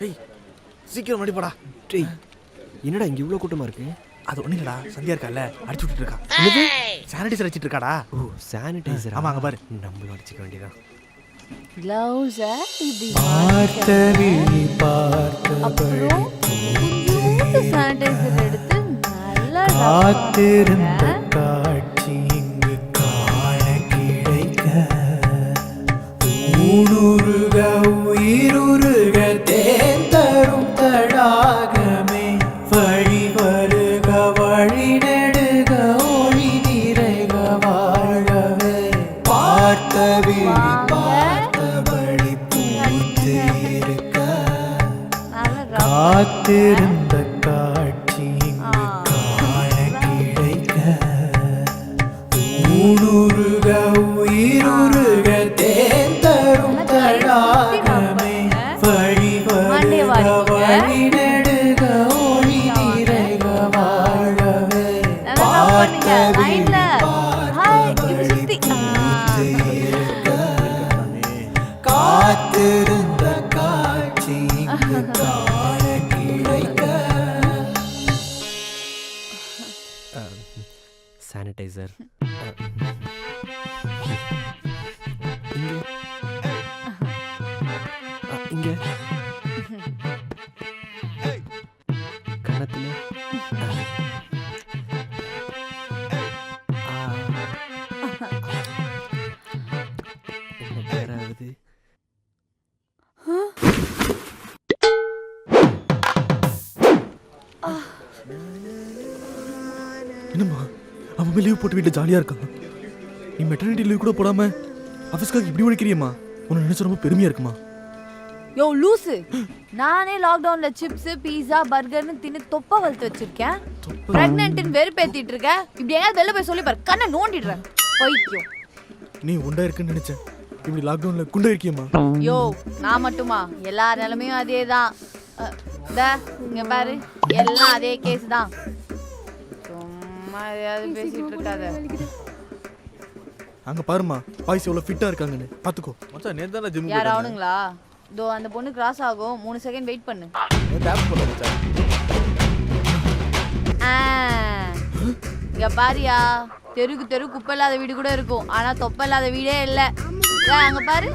டேய் சீக்கிரம் மடி போடா. டேய் என்னடா இங்கே இவ்வளோ கூட்டமாக இருக்கு? அது ஒன்றும் இல்லடா, சந்தியா இருக்கால அடிச்சு விட்டுட்டு இருக்கா. என்னது சானிடைசர் அடிச்சிட்டு இருக்காடா? ஓ சானிடைசர். ஆமா அங்கே பாரு. நம்மளும் அடிச்சுக்க வேண்டியதான். க்ளவுஸ இப்படி பார்த்தவி பார்த்தபடி சானிடைசர் எடுத்து நல்லா காத்திருந்த காட்சி இங்கு காண கிடைக்க ஊடுருக உயிருருக தேன் தரும் தடாகமே வழி வருக வழி நெடுக ஒளி நிறைக வாழவே பார்த்தவி பார்த்தபடி பூத்து இருக்க காத்திருந்த காட்சி இங்கு காண கிடைக்க ஊடுருக உயிருருக தேன் தரும் தடாகமே வழி வருக வழி நெடுக ஒளி நிறைக வாழவே பார்த்தவி பார்த்தபடி பூத்து இருக்க காத்திருந்த காட்சி இங்கு காண கிடைக்க. சானிடைசர் இங்கே கன்னத்தில் என்ன பேராகுது? என்னம்மா அவன் லீவ் போட்டு வீட்டில் ஜாலியாக இருக்கான். நீ மெட்டர்னிட்டி லீவ் கூட போடாம ஆஃபீஸ்க்காக இப்படி உழைக்கிறியம்மா. உன்னை நினைச்ச ரொம்ப பெருமையா இருக்குமா? யோ லூசு, நானே லாக்டவுன்ல சிப்ஸ் பீஸா பர்கர்னு தின்னு தொப்பை வளர்த்து வச்சிருக்கேன். பிரெக்னன்ட்னு வெறுப்பேத்திட்டு இருக்க. இப்படி எங்கேயாவது வெளில போய் சொல்லி பாரு, கண்ணை நோண்டிடுறேன். பைத்தியம். நீ உண்டா இருக்குன்னு நினைச்சேன், இப்படி லாக்டவுன்ல குண்டா இருக்கியம்மா. யோ நான் மட்டுமா, எல்லா நிலைமையும் அதே தான். இங்க பாரு, எல்லாம் அதே கேஸ் தான். சும்மா எதையாவது பேசிட்டு இருக்காத. அங்க பாருமா பாய்ஸ் எவ்வளவு ஃபிட்டா இருக்காங்கன்னு பாத்துக்கோ. மச்சான் நேத்து தான் ஜிம் யார் அவனுங்களா? தோ அந்த பொண்ணு கிராஸ் ஆகும், 3 செகண்ட் வெயிட் பண்ணு. டேப் போட மச்சான். இங்க பாரியா, தெருக்கு தெரு குப்பை இல்லாத வீடு கூட இருக்கும், ஆனா தொப்பை இல்லாத வீடே இல்ல. அங்க பாரு.